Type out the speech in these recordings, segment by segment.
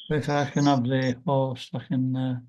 If I can have the host, I can.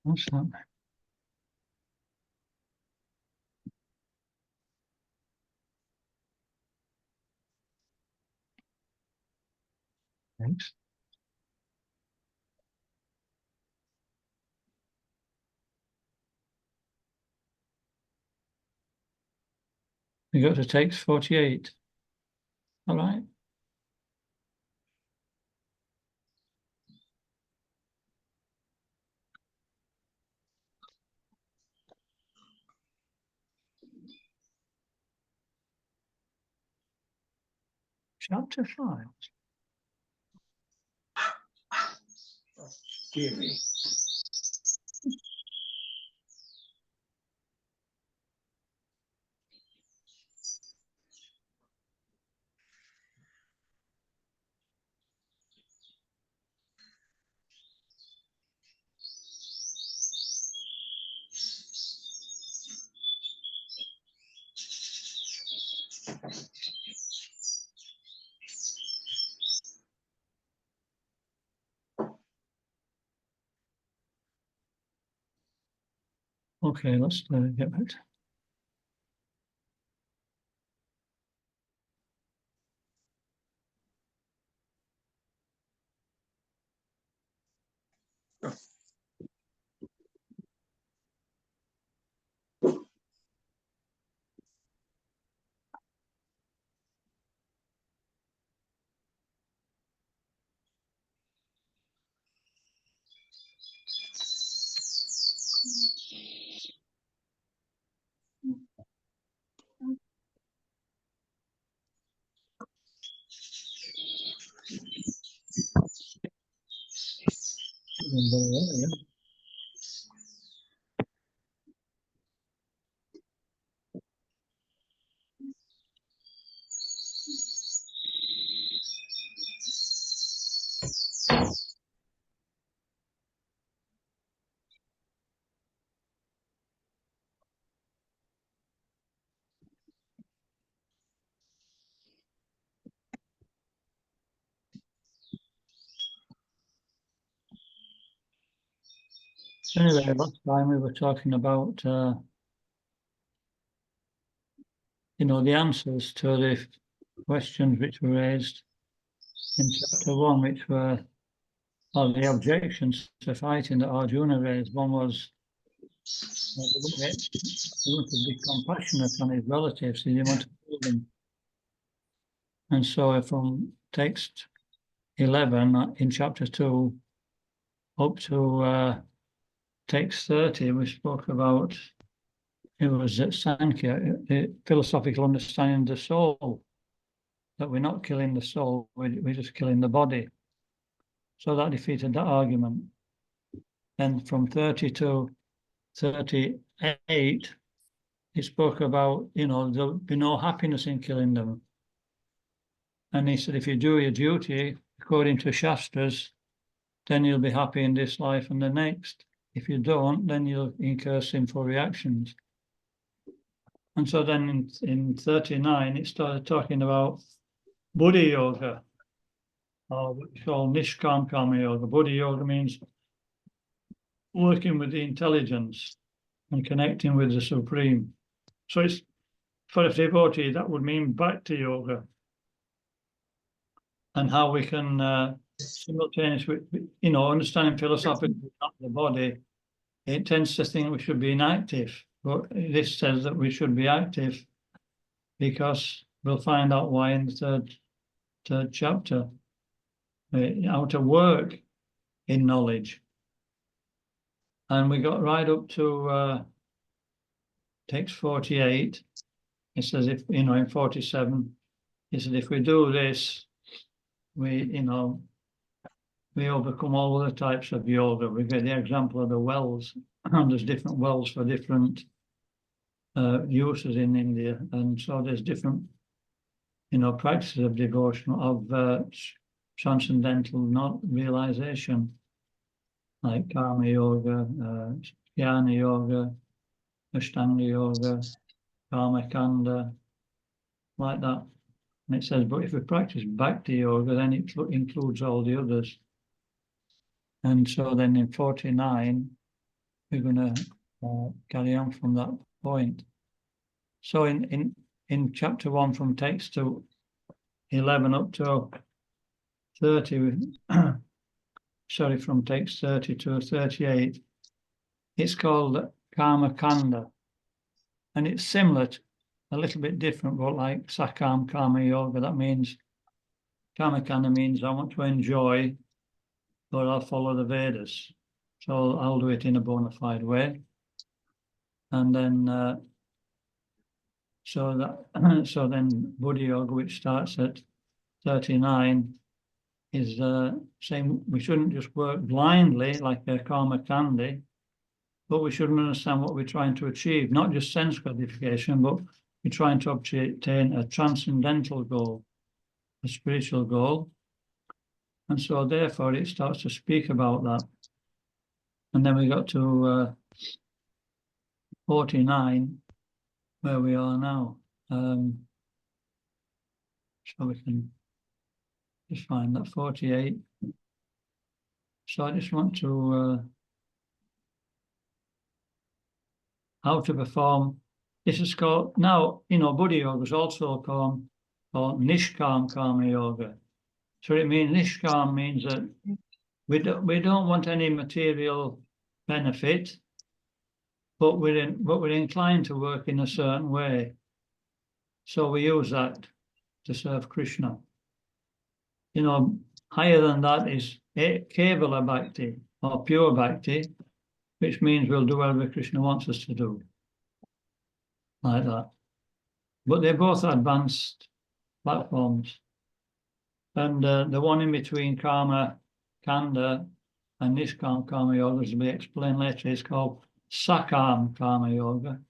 What's that? Thanks. We go to text 48. All right. Chapter 5. Give me. Okay, let's get back. Anyway, last time we were talking about, the answers to the questions which were raised in chapter 1, which were the objections to fighting that Arjuna raised. One was he wanted to be compassionate on his relatives, he didn't want to kill them. And so from text 11 in chapter 2 up to text 30, we spoke about, it was Sankhya, the philosophical understanding of the soul, that we're not killing the soul, we're just killing the body. So that defeated that argument. And from 30 to 38, he spoke about, there'll be no happiness in killing them. And he said, if you do your duty according to Shastras, then you'll be happy in this life and the next. If you don't, then you'll incur sinful reactions. And so then in 39, it started talking about Buddhi Yoga, or what we call Nishkam Karma Yoga. Buddhi Yoga means working with the intelligence and connecting with the Supreme. So it's, for a devotee, that would mean Bhakti Yoga. And how we can simultaneously, understanding philosophically not the body, it tends to think we should be inactive. But this says that we should be active, because we'll find out why in the third chapter. How to work in knowledge. And we got right up to text 48. It says, if in 47, it says, if we do this, we overcome all other types of yoga. We get the example of the wells, and there's different wells for different uses in India, and so there's different, practices of devotion, of transcendental not realization, like karma yoga, jnana yoga, ashtanga yoga, karma kanda, like that. And it says, but if we practice bhakti yoga, then it includes all the others. And so then in 49, we're going to carry on from that point. So in chapter 1, from text to 11 up to 30, sorry, from text 30 to 38, it's called Karma Kanda. And it's similar, a little bit different, but like Sakam Karma Yoga, that means, Karma Kanda means I want to enjoy, but I'll follow the Vedas. So I'll do it in a bona fide way. And then, so then Buddha Yoga, which starts at 39, is saying we shouldn't just work blindly like a karma kandi, but we should understand what we're trying to achieve, not just sense gratification, but we're trying to obtain a transcendental goal, a spiritual goal. And so therefore it starts to speak about that. And then we got to 49, where we are now. So we can just find that 48. So I just want to how to perform. This is called, now, Buddha Yoga is also called Nishkam Karma Yoga. So it means, Nishkam means that we don't want any material benefit, but we're inclined to work in a certain way. So we use that to serve Krishna. Higher than that is Kevala Bhakti, or pure Bhakti, which means we'll do whatever Krishna wants us to do, like that. But they're both advanced platforms. And the one in between Karma Kanda and Nishkam Karma Yoga, as will be explained later, is called Sakam Karma Yoga.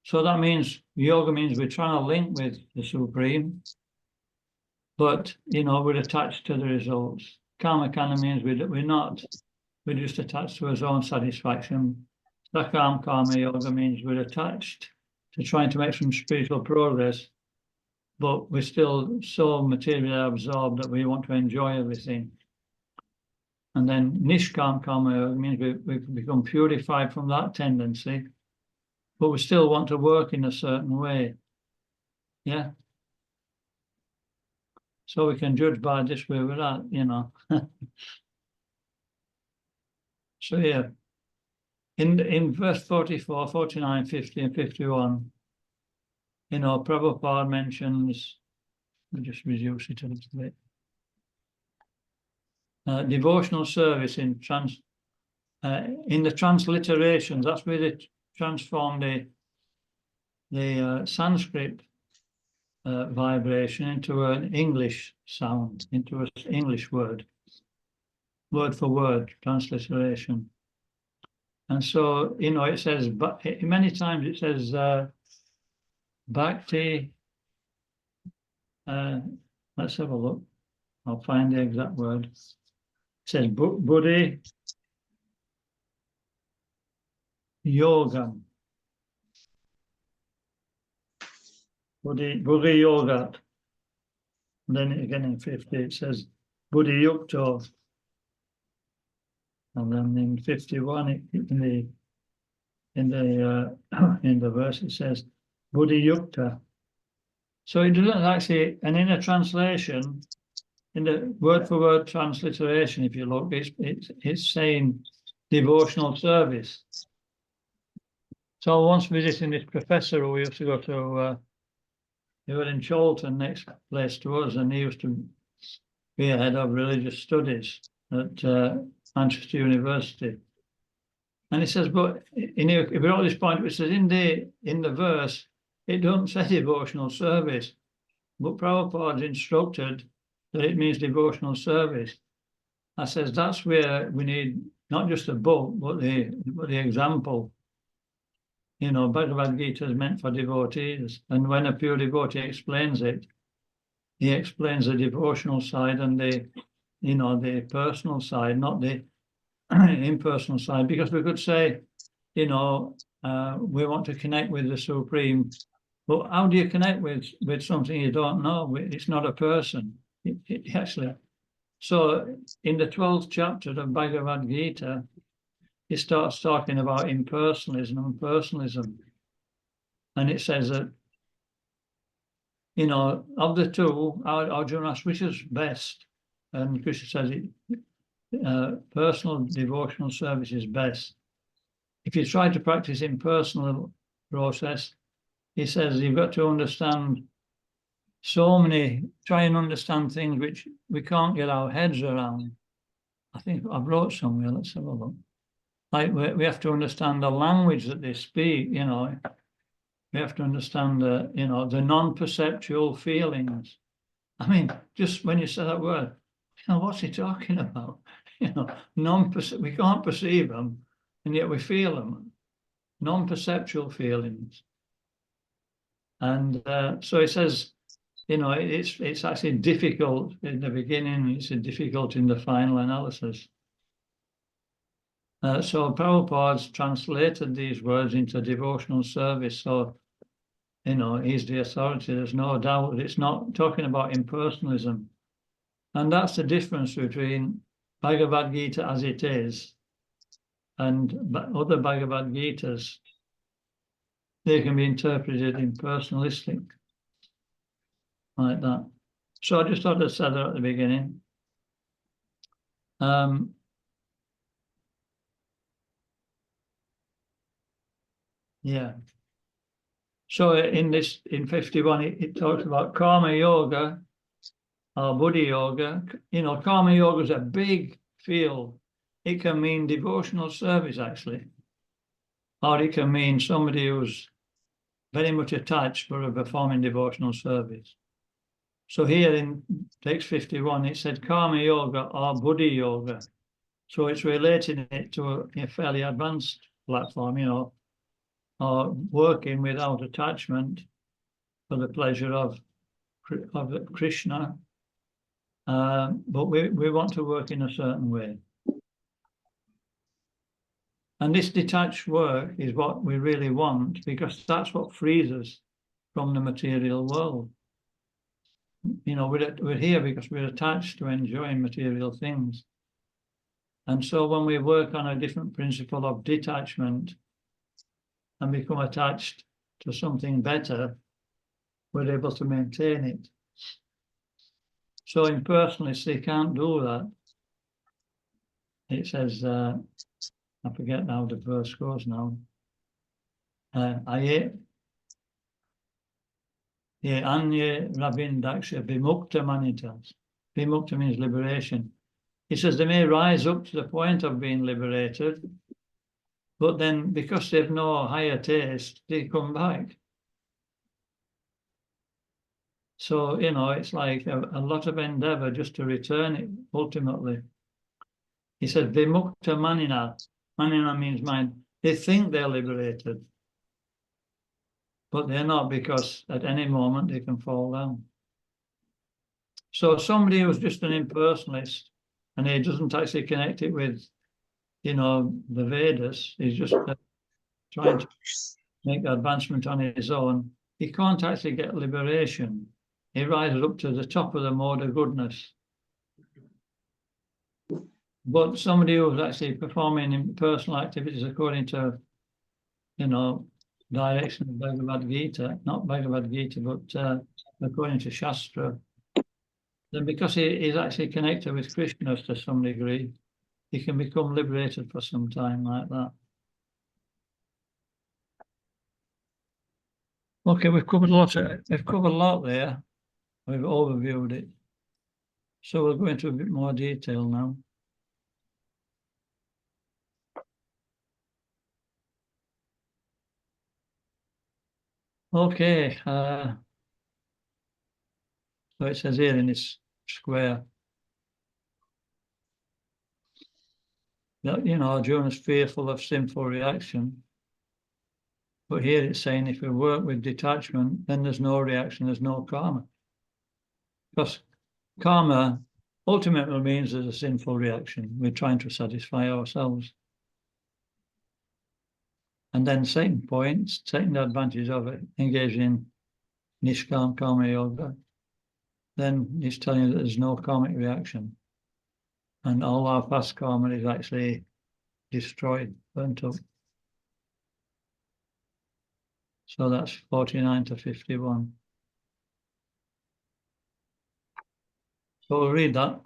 So that means, yoga means we're trying to link with the Supreme, but, we're attached to the results. Karma Kanda means we're not. We're just attached to our own satisfaction. Sakam Karma Yoga means we're attached to trying to make some spiritual progress, but we're still so materially absorbed that we want to enjoy everything. And then Nishkam Karma Yoga means we've become purified from that tendency, but we still want to work in a certain way. Yeah? So we can judge by this where we're at, So here, in verse 44, 49, 50, and 51, Prabhupada mentions, I'll just reduce it a little bit, devotional service in the transliterations. That's where they transform the Sanskrit vibration into an English sound, into an English word for word, transliteration. And so, it says, but many times it says bhakti. Let's have a look. I'll find the exact word. It says Buddhi Yogam. Buddhi Yogat. And then again in 50 it says Buddhi Yukto. And then in 51 in the verse it says Buddhi Yukta. So it doesn't actually, and in a translation, in the word for word transliteration, if you look, it's saying devotional service. So once visiting this professor who used to go to, he was in Cholton, next place to us, and he used to be a head of religious studies at Manchester University. And he says, but if we got this point, it says in the verse, it doesn't say devotional service, but Prabhupada's instructed that it means devotional service. I says that's where we need not just a book, but the example. You know, Bhagavad Gita is meant for devotees, and when a pure devotee explains it, he explains the devotional side and the personal side, not the impersonal side. Because we could say, we want to connect with the Supreme, but how do you connect with something you don't know? It's not a person. Actually, so in the 12th chapter of Bhagavad Gita, he starts talking about impersonalism and personalism. And it says that, of the two, Arjuna asks, which is best? And Krishna says personal devotional service is best. If you try to practice impersonal process, he says you've got to understand try and understand things which we can't get our heads around. I think I wrote somewhere, let's have a look. Like we have to understand the language that they speak, we have to understand the non-perceptual feelings. I mean, just when you say that word, what's he talking about? We can't perceive them, and yet we feel them. Non-perceptual feelings. And so it says, it's actually difficult in the beginning, it's difficult in the final analysis. So Prabhupada's translated these words into devotional service. So, he's the authority. There's no doubt it's not talking about impersonalism. And that's the difference between Bhagavad Gita as it is and other Bhagavad Gitas. They can be interpreted impersonalistic, like that. So I just thought I'd say that at the beginning. Yeah. So in 51, it talks about karma yoga or buddhi yoga. Karma yoga is a big field. It can mean devotional service, actually. Or it can mean somebody who's very much attached for performing devotional service. So here in text 51, it said karma yoga or buddhi yoga. So it's relating it to a fairly advanced platform, or working without attachment for the pleasure of Krishna. But we want to work in a certain way. And this detached work is what we really want, because that's what frees us from the material world. We're here because we're attached to enjoying material things. And so when we work on a different principle of detachment and become attached to something better, we're able to maintain it. So impersonalists, they can't do that. It says, I forget now the verse goes now. Anye Ravindaksha Vimukta Manitas. Vimukta means liberation. He says they may rise up to the point of being liberated, but then because they've no higher taste, they come back. So, it's like a lot of endeavor just to return it ultimately. He said, Vimukta Manina. Manina means mind. They think they're liberated, but they're not, because at any moment they can fall down. So somebody who's just an impersonalist and he doesn't actually connect it with, the Vedas, he's just trying to make advancement on his own, he can't actually get liberation. He rises up to the top of the mode of goodness. But somebody who's actually performing personal activities according to, direction of Bhagavad Gita, not Bhagavad Gita, but according to Shastra, then because he is actually connected with Krishna to some degree, he can become liberated for some time like that. Okay, we've covered a lot there. We've overviewed it. So we'll go into a bit more detail now. Okay, so it says here in this square. That, you know, Arjuna's fearful of sinful reaction. But here it's saying if we work with detachment, then there's no reaction, there's no karma. Because karma ultimately means there's a sinful reaction. We're trying to satisfy ourselves. And then second point, taking advantage of it, engaging in Nishkam Karma Yoga, then he's telling you that there's no karmic reaction. And all our past karma is actually destroyed, burnt up. So that's 49 to 51. So we'll read that.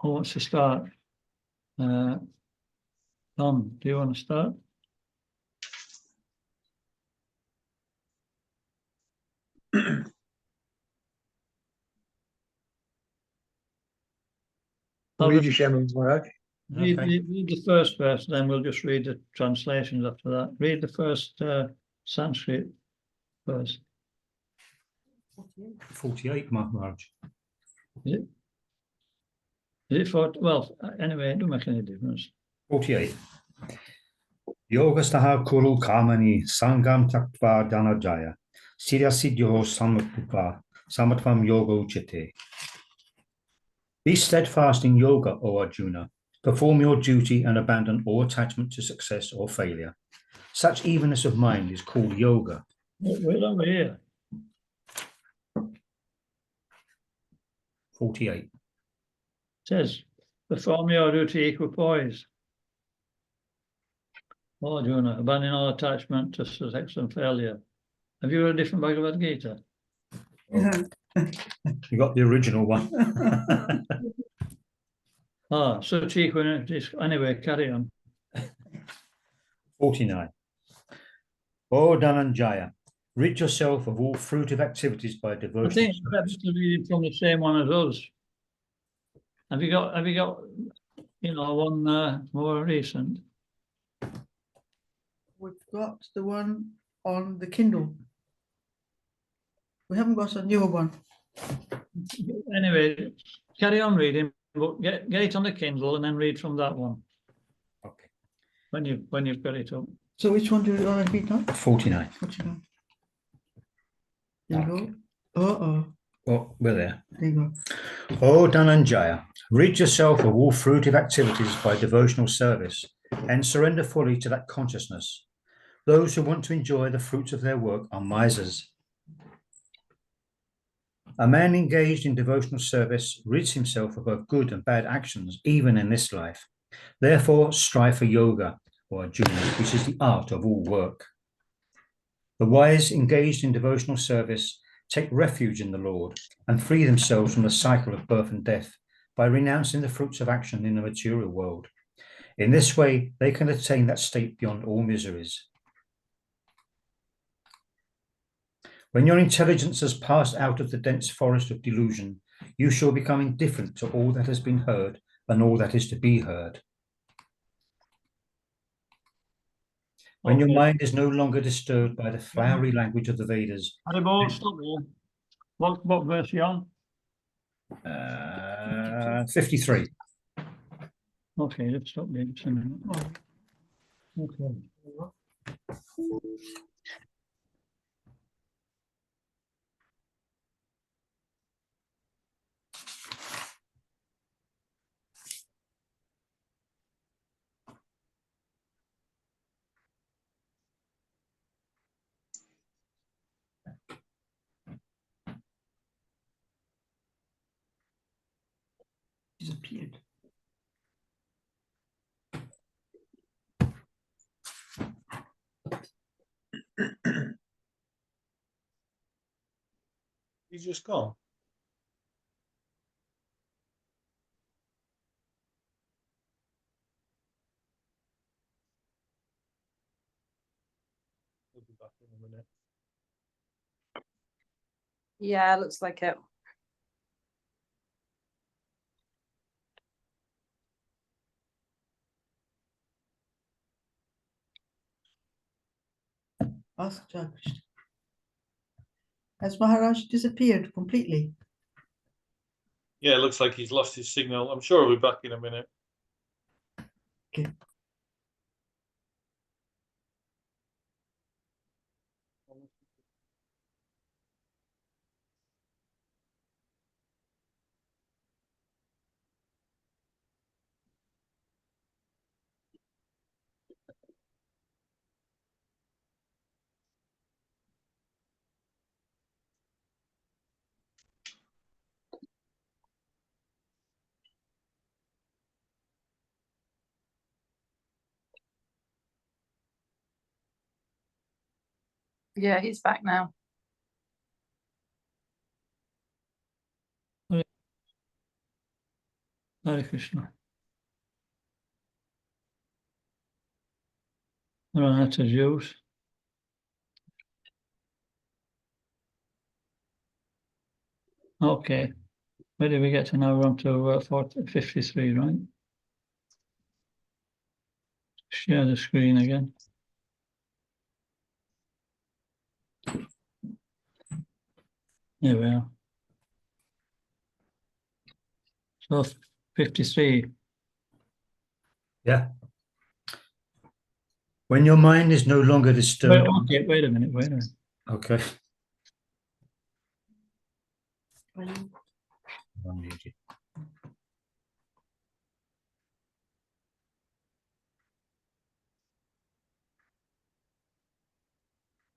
Who wants to start? Don, do you want to start? Read the first verse, then we'll just read the translations after that. Read the first Sanskrit verse. 48, Maharaj. Is it 40? Well, anyway, it don't make any difference. 48. Yogastaha kuru kamani sangam taktva dhanajaya sirya siddhyo samatvam yoga uchite. Be steadfast in yoga, O Arjuna. Perform your duty and abandon all attachment to success or failure. Such evenness of mind is called yoga. Wait over here. 48. It says, perform your duty equipoise. O Arjuna, abandon all attachment to success and failure. Have you read a different Bhagavadgita? You got the original one. Such equanimity. Anyway, carry on. 49. O Dhananjaya, rid yourself of all fruitive activities by devotion. I think perhaps to read it from the same one as us. Have you got one more recent? We've got the one on the Kindle. We haven't got a newer one. Anyway, carry on reading, but get it on the Kindle and then read from that one. Okay. When you've got it up. So which one do you want to read now? 49. 49. There you Okay. go. Well, we're there. There you go. O Dhananjaya, rid yourself of all fruitive activities by devotional service and surrender fully to that consciousness. Those who want to enjoy the fruits of their work are misers. A man engaged in devotional service rids himself of both good and bad actions, even in this life. Therefore, strive for yoga, or Arjuna, which is the art of all work. The wise engaged in devotional service take refuge in the Lord and free themselves from the cycle of birth and death by renouncing the fruits of action in the material world. In this way, they can attain that state beyond all miseries. When your intelligence has passed out of the dense forest of delusion, you shall become indifferent to all that has been heard and all that is to be heard. When your mind is no longer disturbed by the flowery language of the Vedas. Haribol, stop there. What verse are you on? 53. Okay, let's stop there just a minute. Okay. Disappeared. He's just gone. He'll be back in a minute. Yeah, looks like it. Ask Judge. Has Maharaj disappeared completely? Yeah, it looks like he's lost his signal. I'm sure he'll be back in a minute. Okay. Yeah, he's back now. Hare Krishna. We're on to Jews. Okay. Where did we get to now? We're on to 53, right? Share the screen again. Here we are. So 53. Yeah. When your mind is no longer disturbed. Okay, wait a minute. Okay.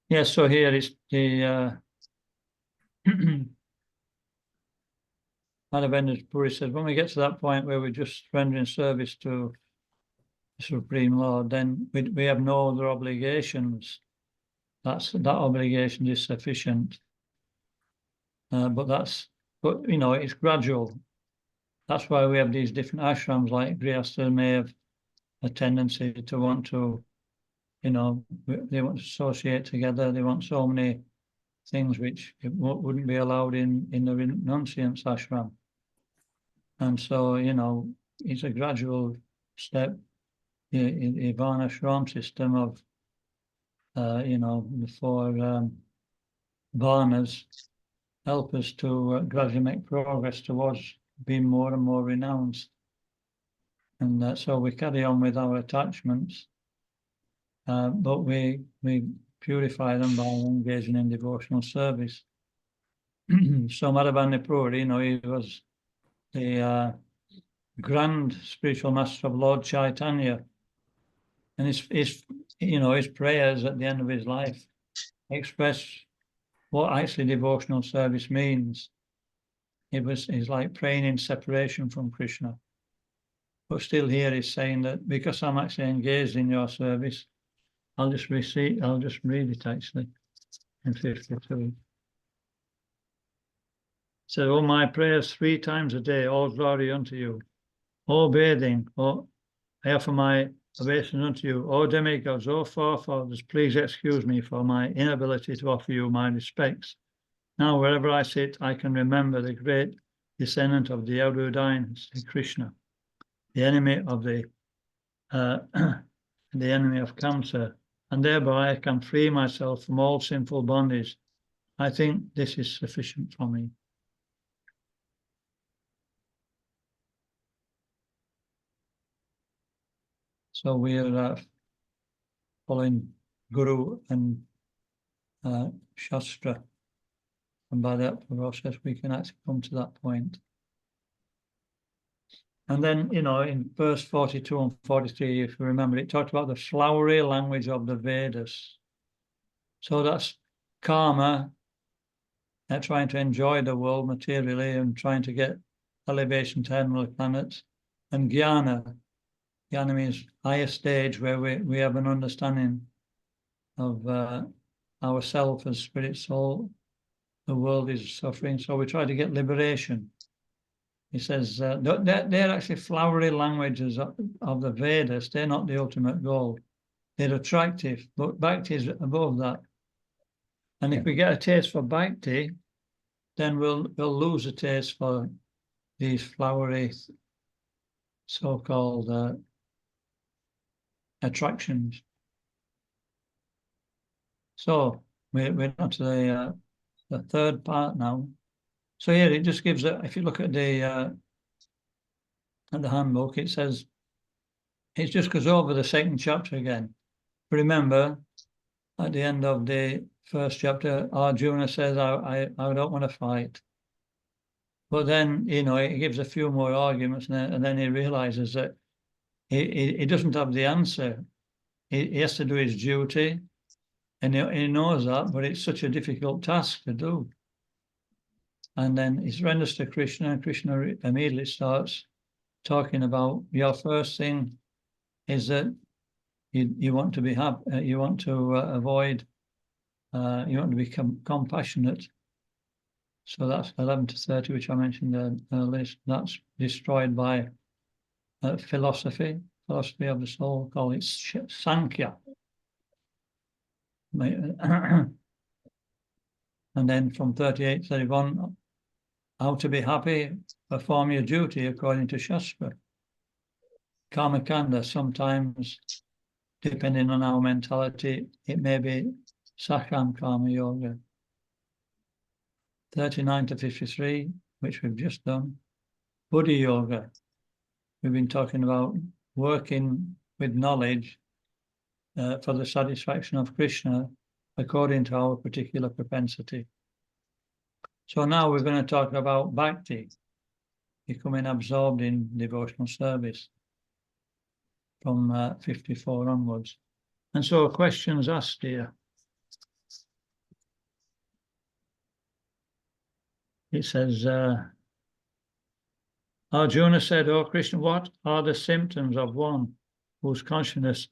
Yeah, so here is the Madhavendra Puri says, when we get to that point where we're just rendering service to the Supreme Lord, then we have no other obligations. That obligation is sufficient. But you know, it's gradual. That's why we have these different ashrams, like Grihastha may have a tendency to want to, you know, they want to associate together. They want so many things which wouldn't be allowed in the renunciant's ashram. And so, you know, it's a gradual step. The Varnashram system of, you know, the four Varnas help us to gradually make progress towards being more and more renounced. And so we carry on with our attachments, but we purify them by engaging in devotional service. So Madhavendra Puri, you know, he was the grand spiritual master of Lord Chaitanya, and his you know, his prayers at the end of his life express what actually devotional service means. He's like praying in separation from Krishna. But still here he's saying that because I'm actually engaged in your service, I'll just read it actually in 52. So, all my prayers 3 times a day, all glory unto you. All bathing, I offer my obeisance unto you. O demigods, O forefathers, please excuse me for my inability to offer you my respects. Now, wherever I sit, I can remember the great descendant of the Yadu dynasty, Krishna, the enemy of the enemy of cancer, and thereby I can free myself from all sinful bondage. I think this is sufficient for me. So we are following Guru and Shastra, and by that process we can actually come to that point. And then, you know, in verse 42 and 43, if you remember, it talked about the flowery language of the Vedas. So that's karma, trying to enjoy the world materially and trying to get elevation to heavenly planets, and jnana. Jnana means higher stage where we have an understanding of ourself as spirit soul. The world is suffering, so we try to get liberation. He says they're actually flowery languages of the Vedas. They're not the ultimate goal. They're attractive, but bhakti is above that. And if we get a taste for bhakti, then we'll lose a taste for these flowery so-called attractions. So we're on to the third part now, So here it just gives if you look at the handbook, it says, it just goes over the second chapter again. Remember, at the end of the first chapter, Arjuna says, I don't want to fight. But then, you know, he gives a few more arguments, and then he realizes that he doesn't have the answer. He has to do his duty, and he knows that, but it's such a difficult task to do. And then he surrenders to Krishna, and Krishna immediately starts talking about your first thing is that you want to be happy, you want to avoid, you want to become compassionate. So that's 11 to 30, which I mentioned earlier. That's destroyed by philosophy of the soul, call it Sankhya. And then from 38 to 31, how to be happy, perform your duty according to Shastra. Karma Kanda, sometimes, depending on our mentality, it may be Sakam Karma Yoga. 39 to 53, which we've just done. Buddhi Yoga. We've been talking about working with knowledge for the satisfaction of Krishna according to our particular propensity. So now we're going to talk about bhakti, becoming absorbed in devotional service from 54 onwards. And so questions asked here. It says, Arjuna said, "O Krishna, what are the symptoms of one whose consciousness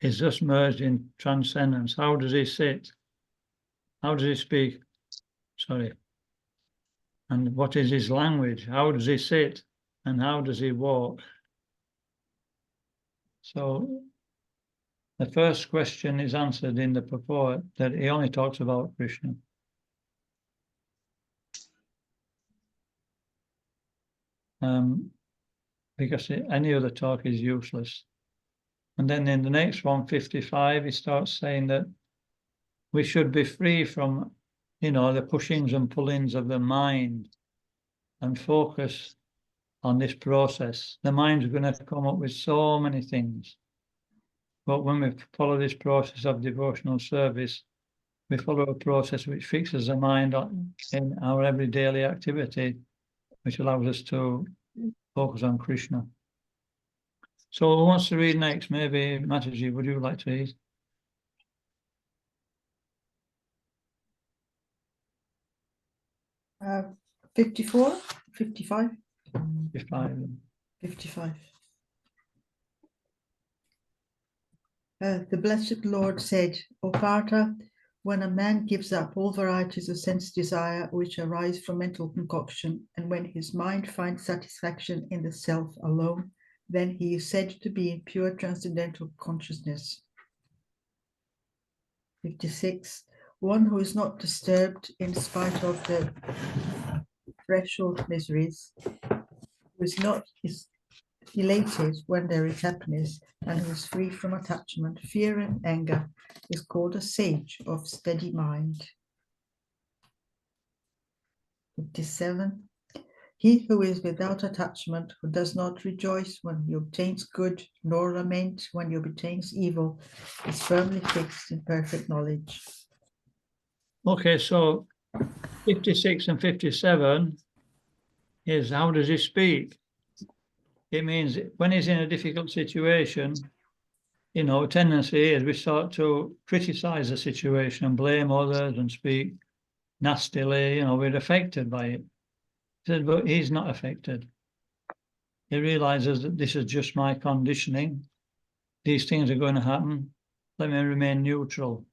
is thus merged in transcendence? How does he sit? How does he speak? Sorry. And what is his language? How does he sit? And how does he walk?" So the first question is answered in the purport that he only talks about Krishna. Because any other talk is useless. And then in the next one, 55, he starts saying that we should be free from, you know, the pushings and pullings of the mind and focus on this process. The mind's going to come up with so many things. But when we follow this process of devotional service, we follow a process which fixes the mind in our every daily activity, which allows us to focus on Krishna. So who wants to read next? Maybe Mataji, would you like to read? Uh, 54, 55, 55. 55. The Blessed Lord said, O Partha, when a man gives up all varieties of sense desire which arise from mental concoction, and when his mind finds satisfaction in the self alone, then he is said to be in pure transcendental consciousness. 56. One who is not disturbed in spite of the threshold miseries, who is not elated when there is happiness, and who is free from attachment, fear, and anger, is called a sage of steady mind. 57. He who is without attachment, who does not rejoice when he obtains good, nor lament when he obtains evil, is firmly fixed in perfect knowledge. Okay, so 56 and 57 is how does he speak? It means when he's in a difficult situation, you know, a tendency is we start to criticize the situation and blame others and speak nastily, you know, we're affected by it. He said, but he's not affected. He realizes that this is just my conditioning. These things are going to happen. Let me remain neutral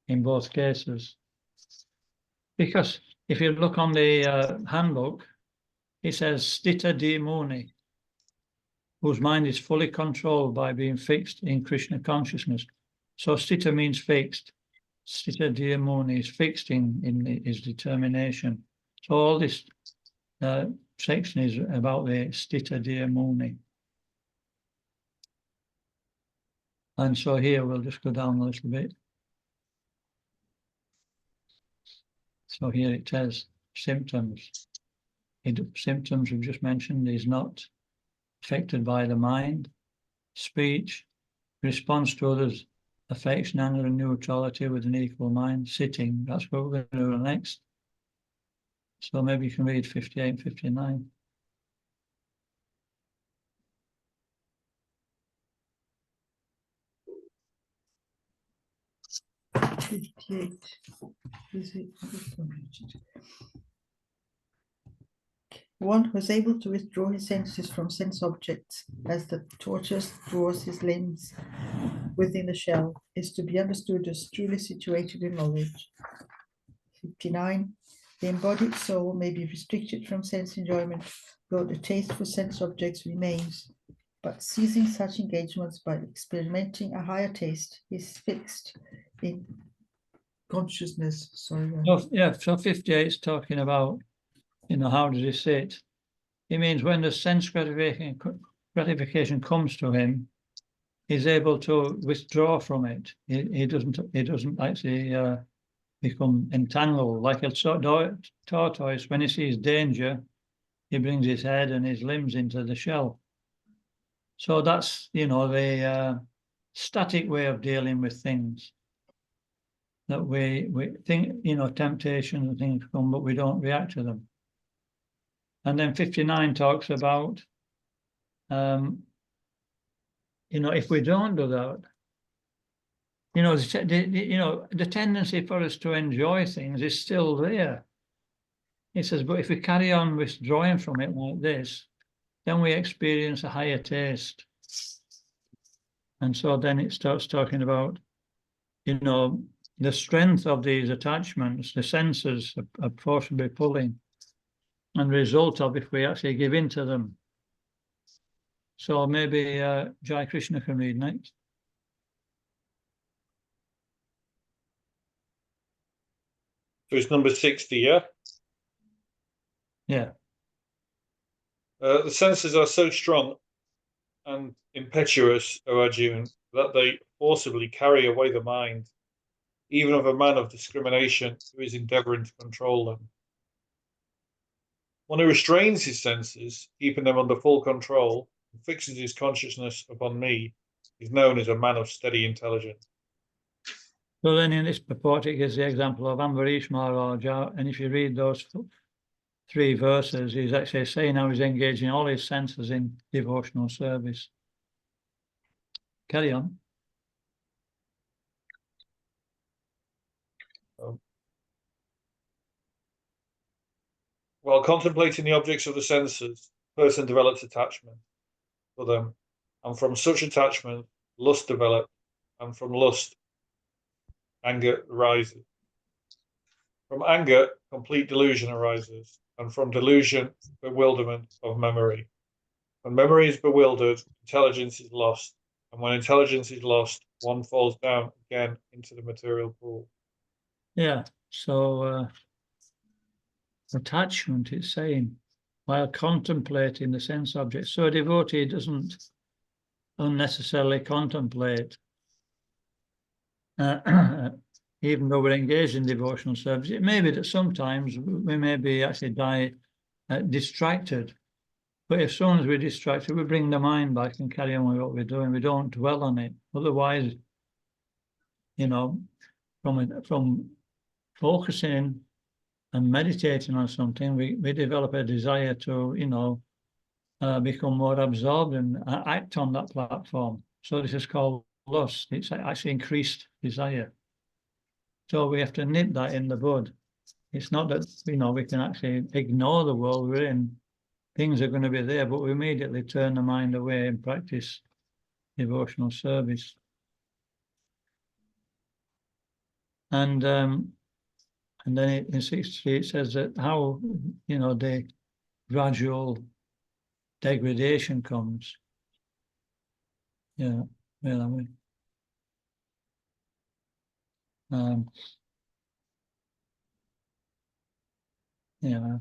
in both cases. Because if you look on the handbook, it says Stita Dhimuni, whose mind is fully controlled by being fixed in Krishna consciousness. So Stita means fixed. Stita Dhimuni is fixed in his determination. So all this section is about the Stita Dhimuni. And so here we'll just go down a little bit. So here it says, symptoms. Symptoms we've just mentioned, he's not affected by the mind. Speech, response to others, affection, anger, and neutrality with an equal mind. Sitting, that's what we're going to do next. So maybe you can read 58 and 59. Is it? One who is able to withdraw his senses from sense objects, as the tortoise draws his limbs within the shell, is to be understood as truly situated in knowledge. 59. The embodied soul may be restricted from sense enjoyment, though the taste for sense objects remains, but ceasing such engagements by experimenting a higher taste is fixed in consciousness. Sorry. Yeah, so 58 is talking about, how does he sit? It means when the sense gratification comes to him, he's able to withdraw from it. He doesn't actually become entangled like a tortoise. When he sees danger, he brings his head and his limbs into the shell. So that's, the static way of dealing with things. That we think, temptations and things come, but we don't react to them. And then 59 talks about, if we don't do that, the tendency for us to enjoy things is still there. He says, but if we carry on withdrawing from it like this, then we experience a higher taste. And so then it starts talking about, the strength of these attachments, the senses are forcibly pulling, and the result of if we actually give in to them. So maybe Jai Krishna can read next. So it's number 60, yeah? Yeah. The senses are so strong and impetuous, O Arjuna, that they forcibly carry away the mind, even of a man of discrimination who is endeavoring to control them. One who restrains his senses, keeping them under full control, and fixes his consciousness upon me, is known as a man of steady intelligence. So then in this purport, it gives the example of Ambarish Maharaja, and if you read those 3 verses, he's actually saying how he's engaging all his senses in devotional service. Carry on. While contemplating the objects of the senses, the person develops attachment for them, and from such attachment, lust develops, and from lust, anger arises. From anger, complete delusion arises, and from delusion, bewilderment of memory. When memory is bewildered, intelligence is lost, and when intelligence is lost, one falls down again into the material pool. Yeah, so attachment, it's saying, while contemplating the sense object. So a devotee doesn't unnecessarily contemplate, even though we're engaged in devotional service. It may be that sometimes we may be actually distracted, but as soon as we're distracted, we bring the mind back and carry on with what we're doing. We don't dwell on it. Otherwise, from focusing and meditating on something, we develop a desire to, become more absorbed and act on that platform. So this is called lust. It's actually increased desire. So we have to nip that in the bud. It's not that, we can actually ignore the world we're in. Things are going to be there, but we immediately turn the mind away and practice devotional service. And then in 63 it says that how, the gradual degradation comes. Yeah, where are we? Yeah.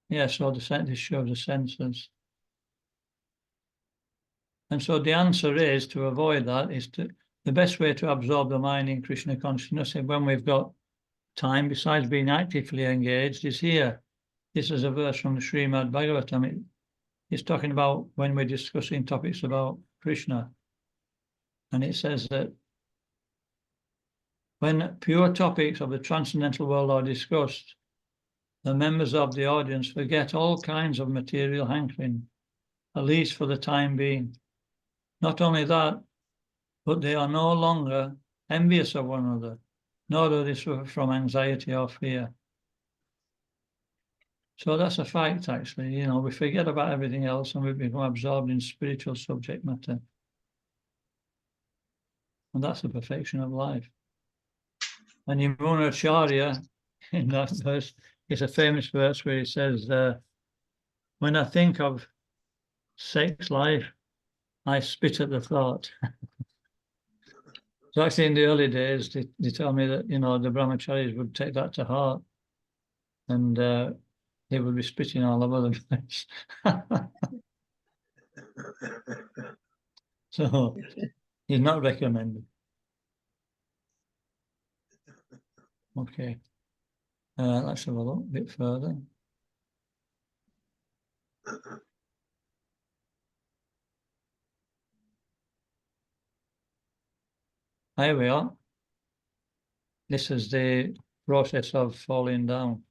Yeah, so this shows the senses. And so the answer is, to avoid that, is the best way to absorb the mind in Krishna consciousness, and when we've got time, besides being actively engaged, is here. This is a verse from the Srimad Bhagavatam. It's talking about when we're discussing topics about Krishna. And it says that when pure topics of the transcendental world are discussed, the members of the audience forget all kinds of material hankering, at least for the time being. Not only that, but they are no longer envious of one another, nor do they suffer from anxiety or fear. So that's a fact, actually. You know, we forget about everything else and we become absorbed in spiritual subject matter. And that's the perfection of life. And Yamuna Acharya, in that verse, it's a famous verse where he says, when I think of sex life, I spit at the thought. So actually in the early days, they tell me that, you know, the brahmacharis would take that to heart and they would be spitting all over the place. So it's not recommended. Okay. Let's have a look a bit further. Here we are. This is the process of falling down.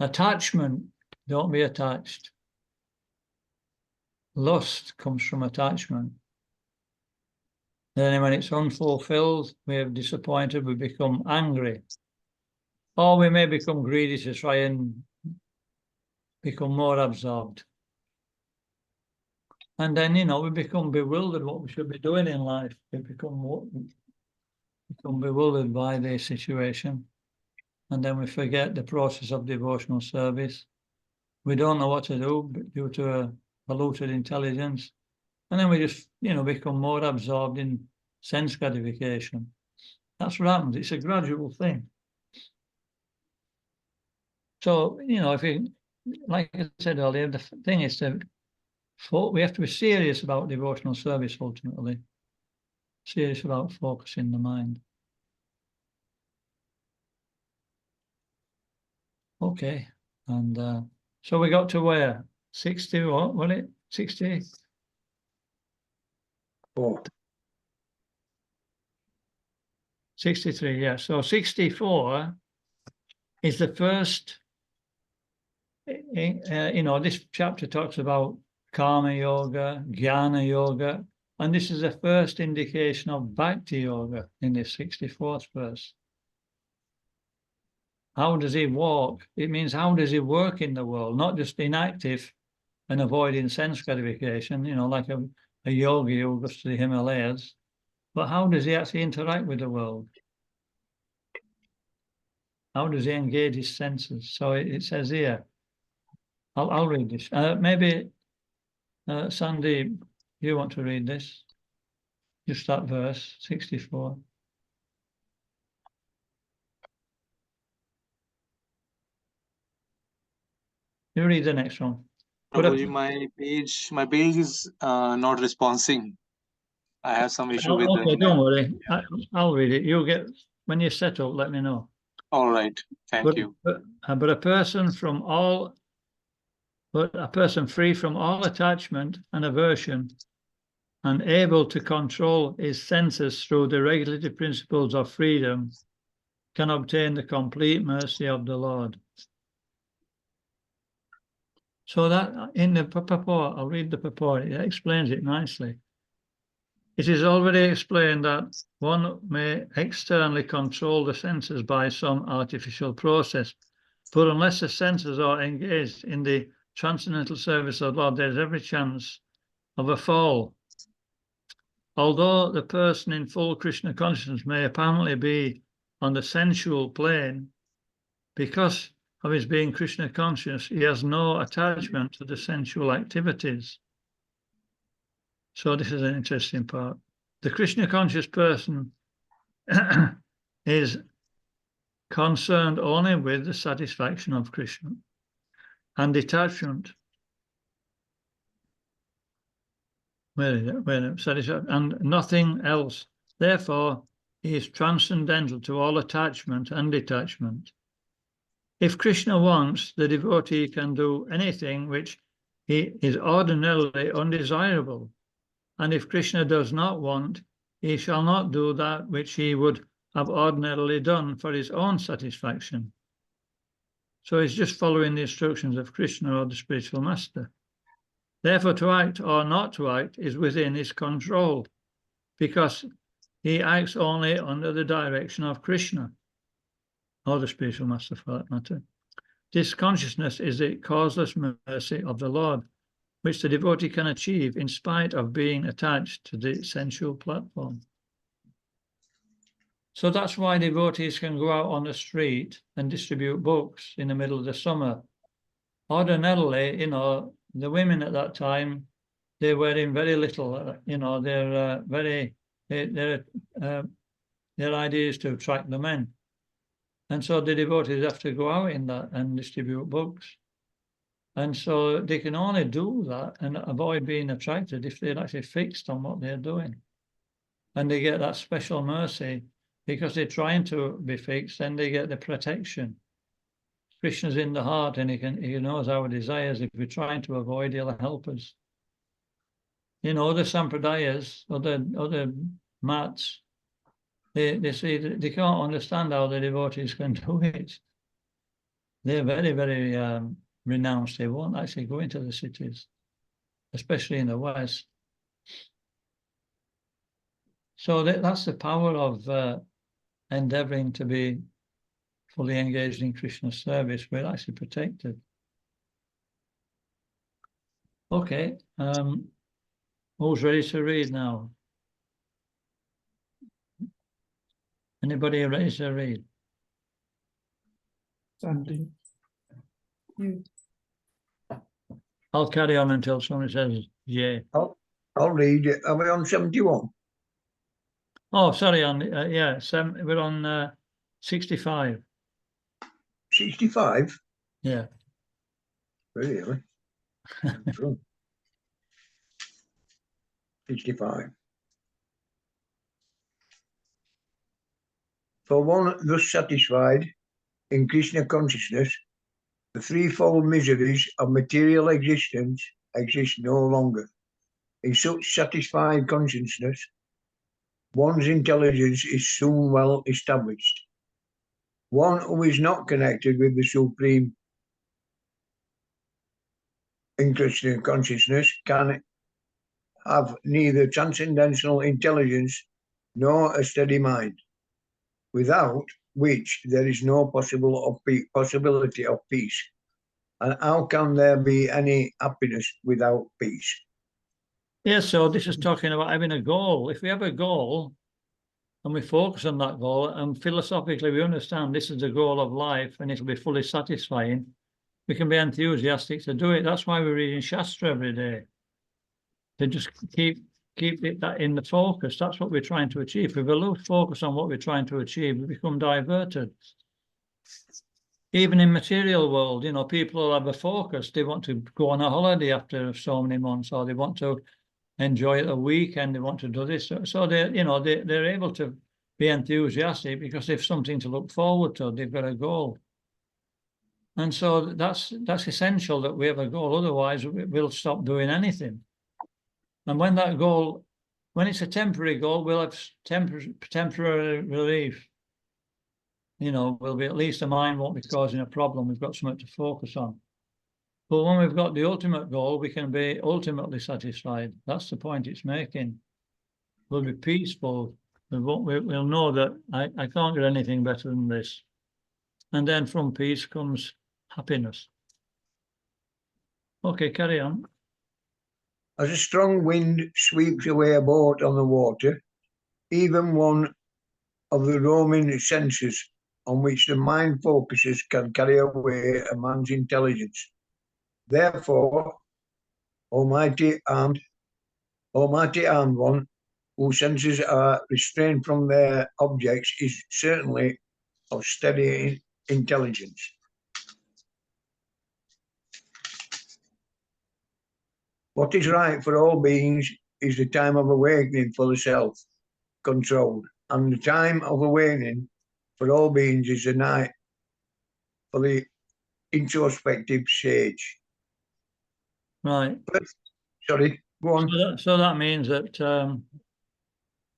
Attachment, don't be attached. Lust comes from attachment. Then when it's unfulfilled, we are disappointed, we become angry. Or we may become greedy to try and become more absorbed. And then, you know, we become bewildered what we should be doing in life. We become bewildered by the situation. And then we forget the process of devotional service. We don't know what to do due to a polluted intelligence. And then we just, you know, become more absorbed in sense gratification. That's what happens. It's a gradual thing. So, you know, if you, like I said earlier, the thing is we have to be serious about devotional service ultimately. Serious about focusing the mind. Okay. And so we got to where? 60, what was it? 60? 63, yeah. So 64 is the first, you know, this chapter talks about karma yoga, jnana yoga, and this is the first indication of bhakti yoga in this 64th verse. How does he walk? It means how does he work in the world, not just inactive and avoiding sense gratification, you know, like a yogi who goes to the Himalayas, but how does he actually interact with the world? How does he engage his senses? So it says here, I'll read this. Maybe Sandeep, you want to read this? Just that verse, 64. You read the next one. Prabhuji, my page is not responding. I have some issue with okay, the don't worry. I'll read it. You'll get, when you're set up, let me know. All right, thank you. But a person free from all attachment and aversion and able to control his senses through the regulative principles of freedom can obtain the complete mercy of the Lord. So that in the purport, I'll read the purport, it explains it nicely. It is already explained that one may externally control the senses by some artificial process, but unless the senses are engaged in the transcendental service of the Lord, there's every chance of a fall. Although the person in full Krishna consciousness may apparently be on the sensual plane, because of his being Krishna conscious, he has no attachment to the sensual activities. So this is an interesting part. The Krishna conscious person is concerned only with the satisfaction of Krishna and detachment. where is it? Where it said it, and nothing else. Therefore, he is transcendental to all attachment and detachment. If Krishna wants, the devotee can do anything which is ordinarily undesirable. And if Krishna does not want, he shall not do that which he would have ordinarily done for his own satisfaction. So he's just following the instructions of Krishna or the spiritual master. Therefore, to act or not to act is within his control, because he acts only under the direction of Krishna, or the spiritual master for that matter. This consciousness is the causeless mercy of the Lord, which the devotee can achieve in spite of being attached to the sensual platform. So that's why devotees can go out on the street and distribute books in the middle of the summer. Ordinarily, you know, the women at that time, they're wearing very little, you know, their idea is to attract the men. And so the devotees have to go out in that and distribute books. And so they can only do that and avoid being attracted if they're actually fixed on what they're doing. And they get that special mercy because they're trying to be fixed, and they get the protection. Krishna's in the heart, and he knows our desires. If we're trying to avoid, he'll help us. You know, other sampradayas, other mats, they say that they can't understand how the devotees can do it. They're very, very renounced. They won't actually go into the cities, especially in the West. So that's the power of endeavoring to be fully engaged in Krishna's service. We're actually protected. Okay, who's ready to read now? Anybody ready to read? Sandy. You. I'll carry on until somebody says, yeah. I'll read it. Are we on 71? Oh, sorry, we're on 65. 65? Yeah. Really? 65. For one thus satisfied in Krishna consciousness, the threefold miseries of material existence exist no longer. In such satisfied consciousness, one's intelligence is soon well established. One who is not connected with the Supreme in Krishna consciousness can have neither transcendental intelligence nor a steady mind, without which there is no possibility of peace. And how can there be any happiness without peace? Yeah, so this is talking about having a goal. If we have a goal and we focus on that goal, and philosophically we understand this is the goal of life and it'll be fully satisfying, we can be enthusiastic to do it. That's why we're reading Shastra every day. To just keep that in the focus. That's what we're trying to achieve. If we lose focus on what we're trying to achieve, we become diverted. Even in material world, you know, people have a focus. They want to go on a holiday after so many months, or they want to enjoy a weekend. They want to do this. So they're able to be enthusiastic because they've something to look forward to. They've got a goal. And so that's essential that we have a goal. Otherwise, we'll stop doing anything. And when that goal, when it's a temporary goal, we'll have temporary relief. You know, we'll be, at least the mind won't be causing a problem. We've got something to focus on. But when we've got the ultimate goal, we can be ultimately satisfied. That's the point it's making. We'll be peaceful. We'll know that I can't get anything better than this. And then from peace comes happiness. Okay, carry on. As a strong wind sweeps away a boat on the water, even one of the roaming senses on which the mind focuses can carry away a man's intelligence. Therefore, Almighty Armed One, whose senses are restrained from their objects, is certainly of steady intelligence. What is right for all beings is the time of awakening for the self controlled, and the time of awakening for all beings is the night for the introspective stage. Right. Sorry, go on. So that means that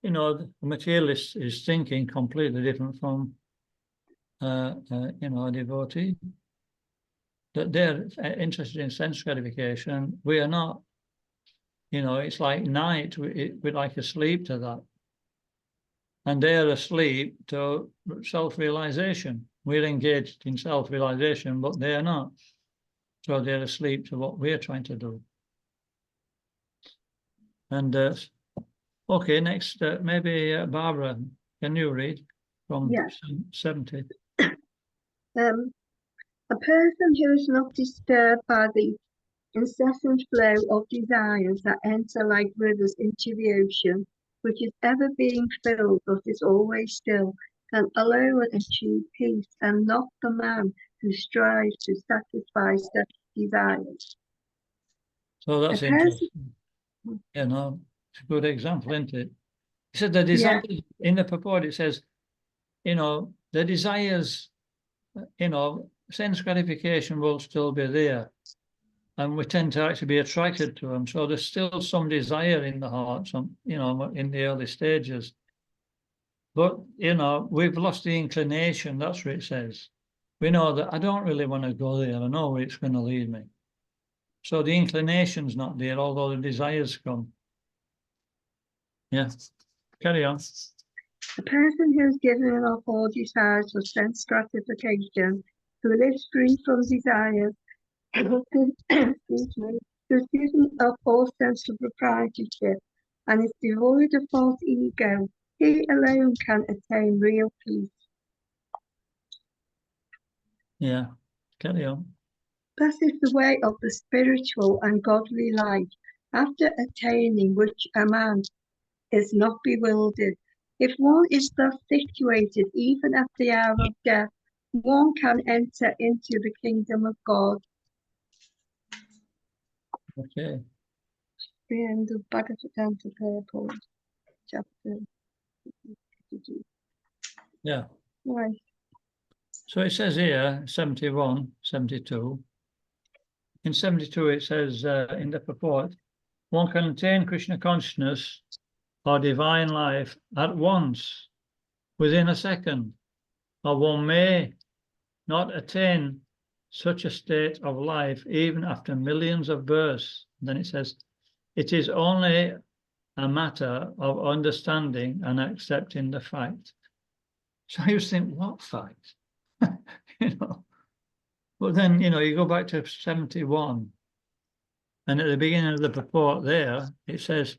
you know, the materialist is thinking completely different from you know, a devotee. That they're interested in sense gratification. We are not. You know, it's like night. We're like asleep to that. And they're asleep to self-realization. We're engaged in self-realization, but they're not. So they're asleep to what we're trying to do. And okay, next, maybe Barbara, can you read from Yeah. 70? A person who is not disturbed by the incessant flow of desires that enter like rivers into the ocean, which is ever being filled but is always still, can alone achieve peace, and not the man who strives to satisfy such desires. So that's A person- interesting. You know, it's a good example, isn't it? He said the desires, in the purport, it says, you know, the desires, you know, sense gratification will still be there. And we tend to actually be attracted to them. So there's still some desire in the heart, some, you know, in the early stages. But, you know, we've lost the inclination, that's what it says. We know that I don't really want to go there. I know where it's going to lead me. So the inclination's not there, although the desires come. Yeah, carry on. A person who has given up all desires for sense gratification, who lives free from desires, excuse me, who has given up all sense of proprietorship and is devoid of false ego, he alone can attain real peace. Yeah, carry on. That is the way of the spiritual and godly life, after attaining which a man is not bewildered. If one is thus situated, even at the hour of death, one can enter into the kingdom of God. Okay. The end of Bhagavadgita purport, chapter 52. Yeah. Right. So it says here, 71, 72. In 72, it says in the purport, one can attain Krishna consciousness or divine life at once, within a second, or one may not attain such a state of life even after millions of births. Then it says, it is only a matter of understanding and accepting the fact. So you think, what fact? You know. But then, you know, you go back to 71, and at the beginning of the purport there, it says,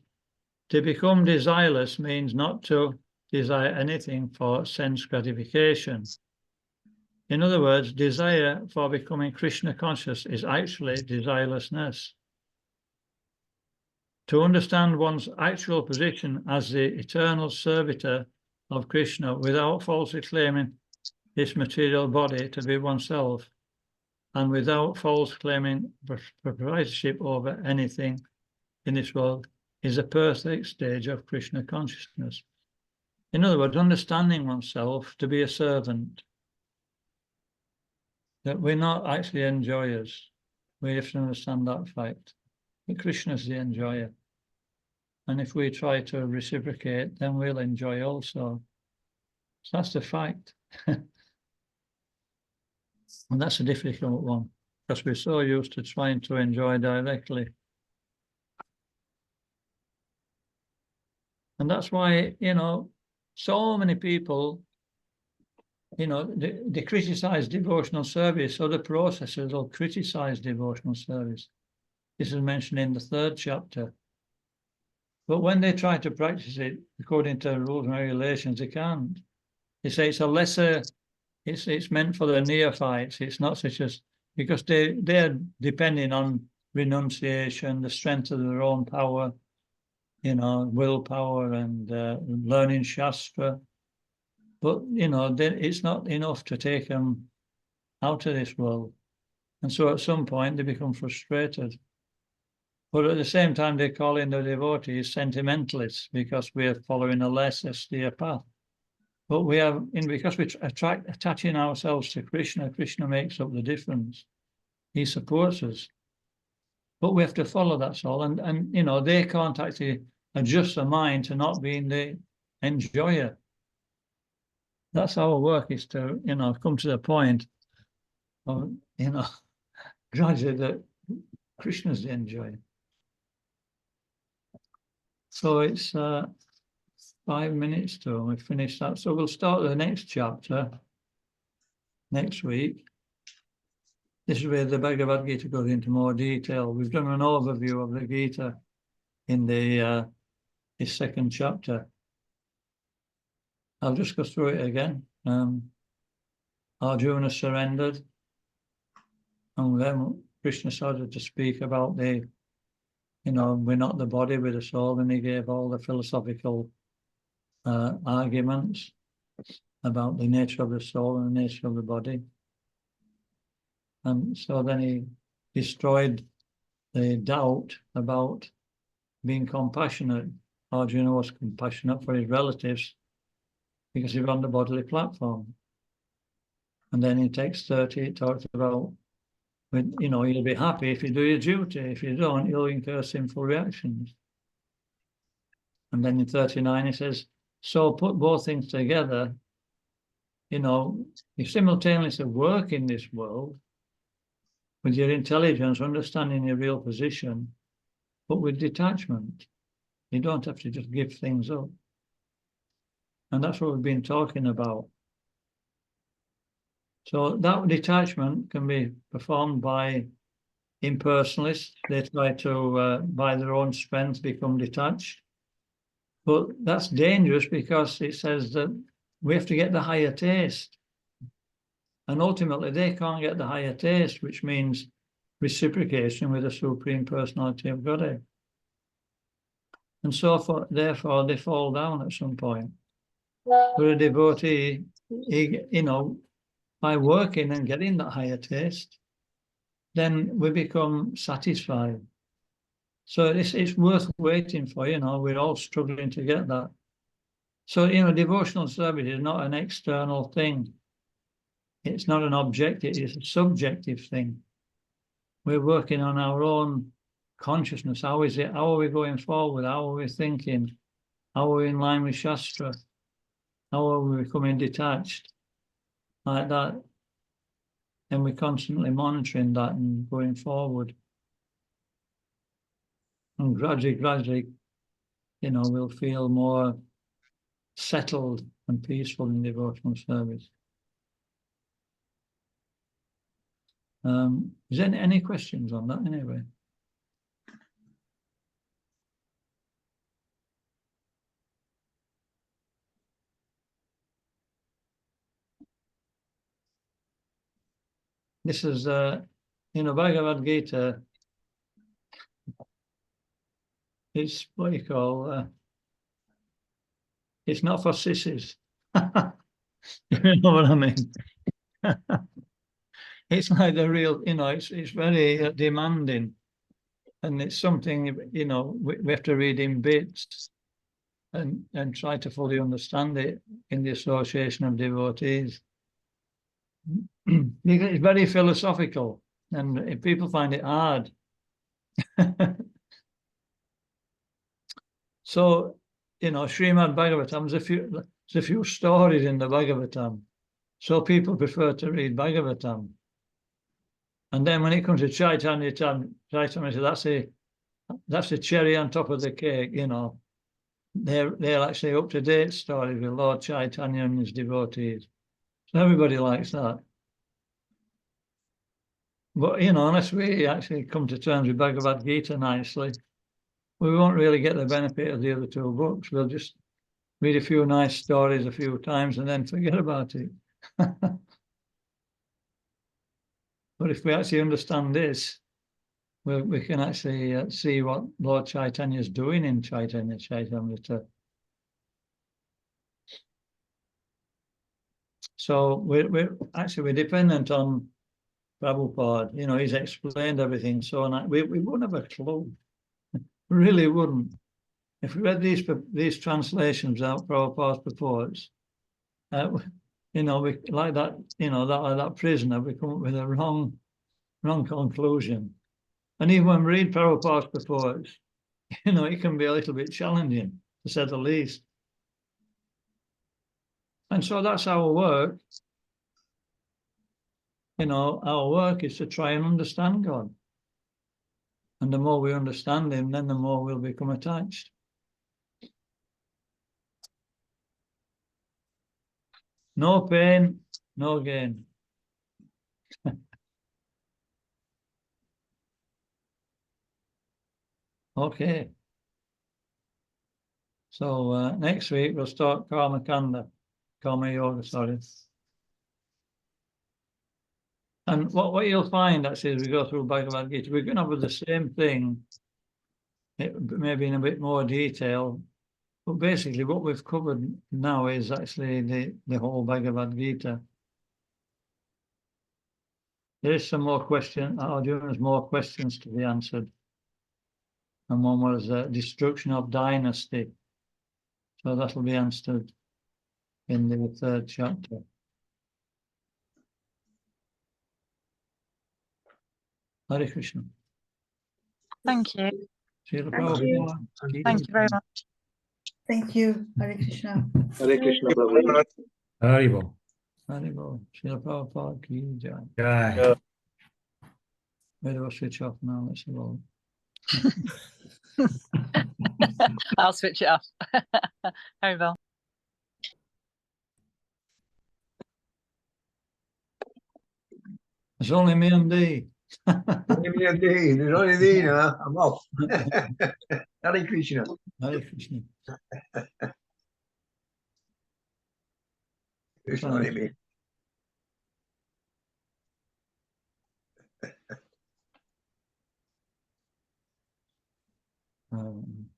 to become desireless means not to desire anything for sense gratification. In other words, desire for becoming Krishna conscious is actually desirelessness. To understand one's actual position as the eternal servitor of Krishna without falsely claiming this material body to be oneself, and without false claiming proprietorship over anything in this world, is a perfect stage of Krishna consciousness. In other words, understanding oneself to be a servant, that we're not actually enjoyers. We have to understand that fact. That Krishna is the enjoyer. And if we try to reciprocate, then we'll enjoy also. So that's the fact. And that's a difficult one, because we're so used to trying to enjoy directly. And that's why, you know, so many people, you know, they criticize devotional service. Other processors will criticize devotional service. This is mentioned in the 3rd chapter. But when they try to practice it according to rules and regulations, they can't. They say it's a lesser, it's meant for the neophytes. It's not such as, because they're depending on renunciation, the strength of their own power, you know, willpower and learning Shastra. But, you know, it's not enough to take them out of this world. And so at some point they become frustrated. But at the same time, they call in the devotees sentimentalists because we're following a less austere path. But we have, because we're attaching ourselves to Krishna, Krishna makes up the difference. He supports us. But we have to follow, that's all. And you know, they can't actually adjust their mind to not being the enjoyer. That's our work, is to, you know, come to the point of, you know, gradually that Krishna's the enjoyer. So it's 5 minutes to we finish that. So we'll start the next chapter next week. This is where the Bhagavad Gita goes into more detail. We've done an overview of the Gita in the this second chapter. I'll just go through it again. Arjuna surrendered, and then Krishna started to speak about the, you know, we're not the body, we're the soul, and he gave all the philosophical arguments about the nature of the soul and the nature of the body. And so then he destroyed the doubt about being compassionate. Arjuna was compassionate for his relatives because he was on the bodily platform. And then in text 30, it talks about, you know, you'll be happy if you do your duty. If you don't, you'll incur sinful reactions. And then in 39, it says, so put both things together. You know, you simultaneously work in this world with your intelligence, understanding your real position, but with detachment. You don't have to just give things up. And that's what we've been talking about. So that detachment can be performed by impersonalists. They try to, by their own strength, become detached. But that's dangerous because it says that we have to get the higher taste. And ultimately, they can't get the higher taste, which means reciprocation with the Supreme Personality of Godhead. And so therefore, they fall down at some point. But a devotee, you know, by working and getting that higher taste, then we become satisfied. So it's worth waiting for, you know, we're all struggling to get that. So, you know, devotional service is not an external thing. It's not an objective, it's a subjective thing. We're working on our own consciousness. How is it? How are we going forward? How are we thinking? How are we in line with Shastra? How are we becoming detached? Like that. And we're constantly monitoring that and going forward. And gradually, you know, we'll feel more settled and peaceful in devotional service. Is there any questions on that anyway? This is, you know, Bhagavad Gita. It's what you call, it's not for sissies. You know what I mean? It's like the real, you know, it's very demanding. And it's something, you know, we have to read in bits and try to fully understand it in the association of devotees. Because it's very philosophical and people find it hard. So, you know, Srimad Bhagavatam, there's a few stories in the Bhagavatam. So people prefer to read Bhagavatam. And then when it comes to Chaitanya, that's a cherry on top of the cake, you know. They're actually up-to-date stories with Lord Chaitanya and his devotees. So everybody likes that. But, you know, unless we actually come to terms with Bhagavad Gita nicely, we won't really get the benefit of the other two books. We'll just read a few nice stories a few times and then forget about it. But if we actually understand this, we can actually see what Lord Chaitanya is doing in Chaitanya Chaitamrita. So we're dependent on Prabhupada. You know, he's explained everything. So we won't have a clue. really wouldn't. If we read these translations out Prabhupada's purports, you know, we like that, you know, that prisoner, we come up with a wrong conclusion. And even when we read Prabhupada's purports, you know, it can be a little bit challenging, to say the least. And so that's our work. You know, our work is to try and understand God. And the more we understand him, then the more we'll become attached. No pain, no gain. Okay. So next week we'll start Karma Yoga, sorry. And what you'll find actually as we go through Bhagavad Gita, we're going to have the same thing, maybe in a bit more detail. But basically what we've covered now is actually the whole Bhagavad Gita. There is some more questions. Arjuna's more questions to be answered. And one was destruction of dynasty. So that will be answered in the 3rd chapter. Hare Krishna. Thank you. Srila Thank you. Prabhupada. Thank you very much. Thank you. Hare Krishna. Hare Krishna, Prabhu. Haribo. Haribo. Srila Prabhupada ki jai. Jai. Where do I switch off now? Let's have a look. I'll switch it off. Very well. It's only me and thee. Give me a day. There's only thee now. I'm off. Hare Krishna. Hare Krishna. It's only me. Um,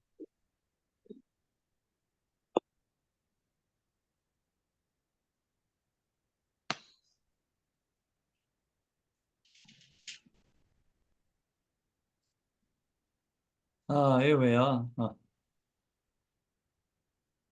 here we are.